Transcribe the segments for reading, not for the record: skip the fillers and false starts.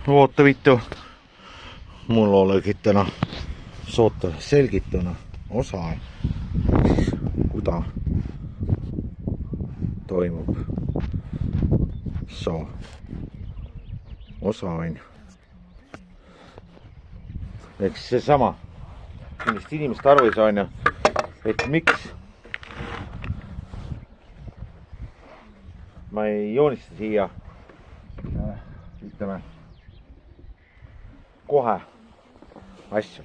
Oota vittu. Mulla olikin täna soota selgittuna osa, kuda toimub soo osain. Ehk siis seesama, millest inimesed aru ei saa, et miks ma ei joonista siia ütleme kohe asju.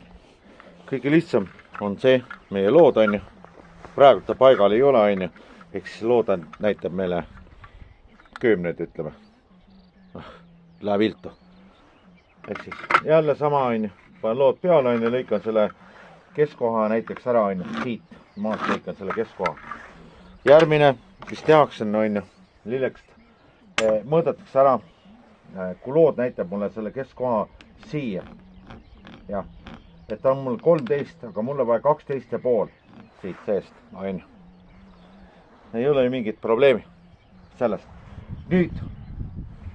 Kõige lihtsam on see meie lood on ju. Praegu ta paigal ei ole on ju. Ehk siis lood näitab meile köömneid ütleme. Läheb viltu. Ehk siis jälle sama on ju. Panen lood peale on ju. Lõikan selle keskkoha näiteks ära on ju. Siit maast lõikan selle keskkoha. Järgmine, mis tehakse on ju. Lillekst mõõdetakse ära. Kui lood näitab mulle selle keskkoha siia. Jah. Et ta on mul 13, aga mulle vaja 12,5 siit seest. On. Ei ole mingit probleemi sellest. Nüüd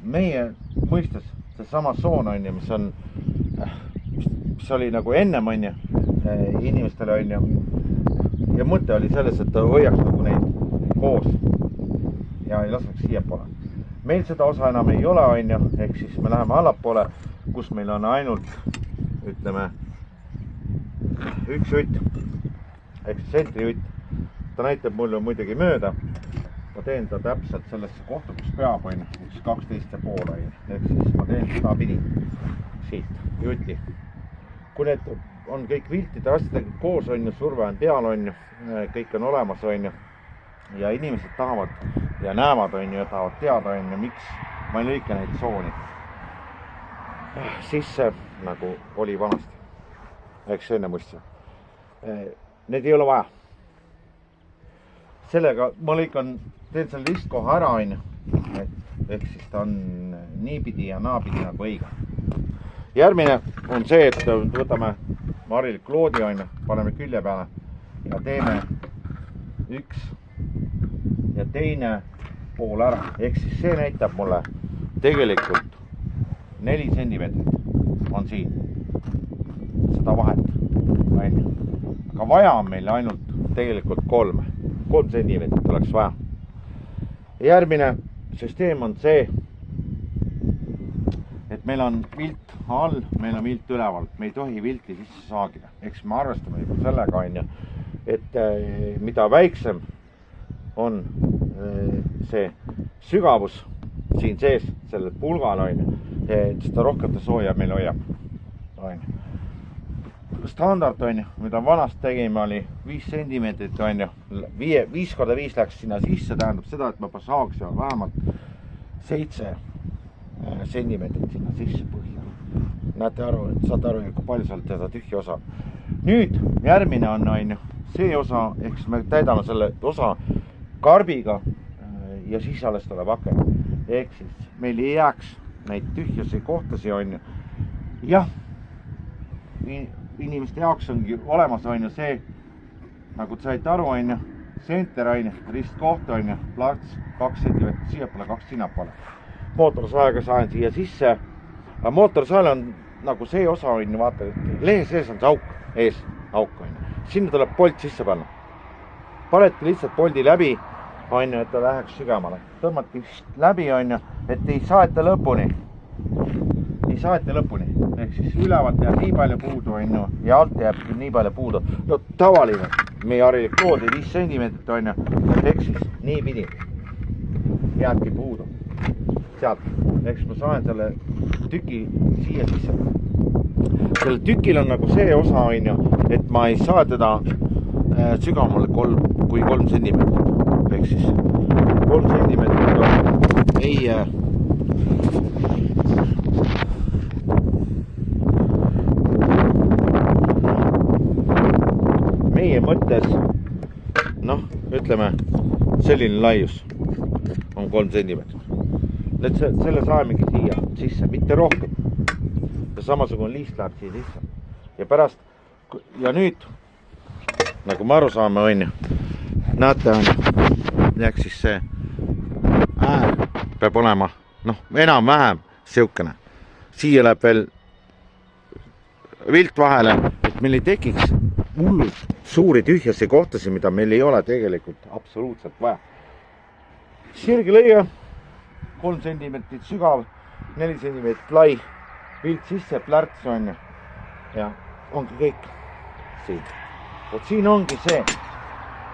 meie mõistes see sama soon on ju, mis oli nagu ennem on ju, inimestele on ju. Ja mõte oli selles, et ta hoiaks nagu neid koos ja ei laseks siia poole. Meil seda osa enam ei ole on ju, ehk siis me läheme allapoole, kus meil on ainult ütleme üks ütt ehk sentri ütt. Ta näitab mulle muidugi mööda. Ma teen ta täpselt sellesse kohta, kus peab on 12,5 ehk siis ma teen seda pidi siit jutti. Kui need on kõik viltide asjadega koos on ju, surve on peal on ju, kõik on olemas on ju ja inimesed tahavad ja näevad on ju ja tahavad teada on ju, miks ma ei lõika neid sooni sisse nagu oli vanasti. Eks enne muistse. Need ei ole vaja. Sellega ma lõikan, teen selle listkoha ära on ju. Ehk siis ta on niipidi ja naapidi nagu õige. Järgmine on see, et võtame mariliku loodi on ju, paneme külje peale ja teeme üks ja teine pool ära. Ehk siis see näitab mulle tegelikult 4 centimeetrit on siin seda vahet. Aga vaja on meil ainult tegelikult 3 centimeetrit oleks vaja. Järgmine süsteem on see, et meil on vilt all, meil on vilt üleval. Me ei tohi vilti sisse saagida. Eks me arvestame juba sellega on ju, et mida väiksem on see sügavus siin sees, sellel pulgal on ju, seda rohkem ta sooja meil hoiab. Standard on ju, mida vanast tegime oli 5 centimeetrit on ju, 5x5 läks sinna sisse, tähendab seda, et ma saaks vähemalt 7 centimeetrit sinna sisse põhja. Näete aru, et saate aru, kui palju sealt seda tühja osa. Nüüd järgmine on ju see osa, ehk siis me täidame selle osa karbiga ja siis alles tuleb aken. Ehk siis meil ei jääks neid tühjasi kohtasi on ju. Jah, inimeste jaoks ongi olemas on ju see, nagu te saite aru on ju, senter on ju, ristkoht on ju, plats 2 centimeetrit siiapoole, 2 sinnapoole. Mootorsaega saan siia sisse, aga mootorsael on nagu see osa on ju, vaata, lehe sees on see auk, ees auk on ju. Sinna tuleb polt sisse panna. Panete lihtsalt poldi läbi on ju, et ta läheks sügamale. Tõmmati läbi on ju, et ei saeta lõpuni. Ei saeta lõpuni. Ehk siis ülevalt jääb nii palju puudu on ju, ja alt jääb nii palju puudu. No tavaline, meie harilik loodi 5 centimeetrit on ju, ehk siis nii pidi jääbki puudu. Sealt, ehk siis ma saan selle tüki siia sisse. Selle tükil on nagu see osa on ju, et ma ei saa teda sügavamale kui 3 centimeetrit. Ehk siis 3 centimeetrit on ei meie mõttes, noh, ütleme, selline laius on 3 centimeetrit. Nüüd selle saamegi siia sisse, mitte rohkem. Ja samasugune liist läheb siia sisse. Ja pärast, ja nüüd, nagu me aru saame, on ju, näete, jääks siis see äär peab olema, noh, enam-vähem siukene. siia läheb veel vilt vahele, et meil ei tekiks hullult suuri tühjasi kohtasid, mida meil ei ole tegelikult absoluutselt vaja. Sirgelõige, 3 sentimeetrit sügav, 4 sentimeetrit lai, vilt sisse, plärts on ja ongi kõik siin. Vot siin ongi see,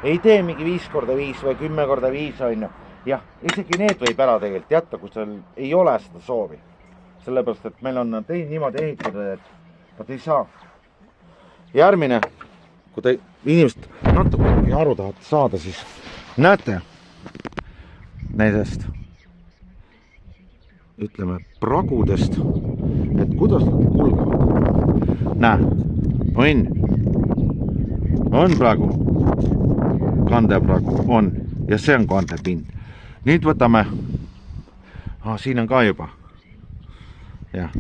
ei tee mingi 5x5 või 10x5 on. Jah, isegi need võib ära tegelikult jätta, kui seal ei ole seda soovi. Sellepärast, et meil on nad niimoodi ehitatud, et nad ei saa. Järgmine, kui te inimesed natuke aru tahate saada, siis näete nendest, ütleme, pragudest, et kuidas nad kulgevad. Näe, on praegu kandepragu, on, ja see on kandepind. Nüüd võtame, siin on ka juba, jah,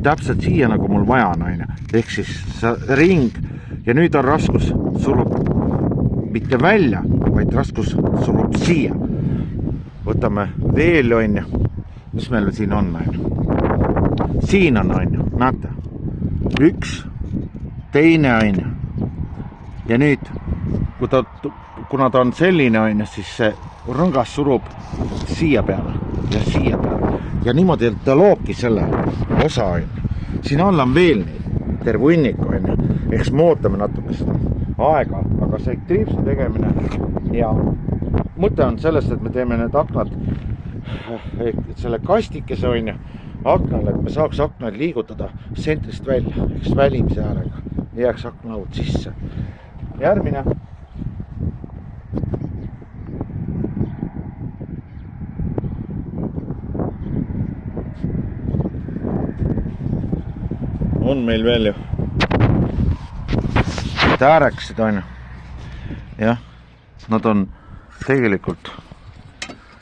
täpselt siia nagu mul vaja on, ehk siis ring, ja nüüd on raskus surub mitte välja, vaid raskus surub siia. Võtame veel, mis meil siin on, siin on, näete, üks, teine, ja nüüd, kuna ta on selline, siis see rõngas surub siia peale ja siia peale. Ja niimoodi ta loobki selle osa, siin all on veel neid, terve hunnik, eks me ootame natuke seda aega, aga see triipsu tegemine ja mõte on sellest, et me teeme need aknad, selle kastikese aknale, et me saaks aknaid liigutada sentrist välja, eks välimise äärega, jääks aknaud sisse. Järgmine. On meil veel ju äärекsid, jah, nad on tegelikult,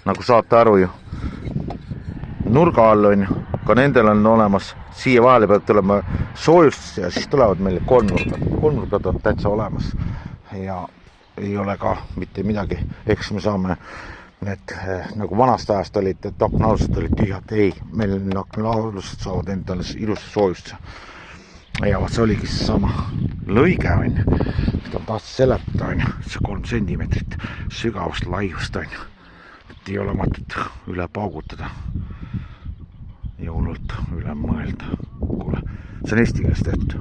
nagu saate aru ju, nurga all ka nendel on olemas, siia vahele peab tulema soojust ja siis tulevad meil kolmnurgad on täitsa olemas ja ei ole ka mitte midagi, eks me saame need nagu vanast ajast olid, et aknaalused olid tühjad, ei, meil aknaalused saavad endale ilusa soojust ja see oligi see sama lõige, mida tahtsin seletada, see 3 sentimeetrit sügavust laiust, et ei ole mõtet üle paugutada ja hullult üle mõelda. Kuule, see on eesti keeles tehtud.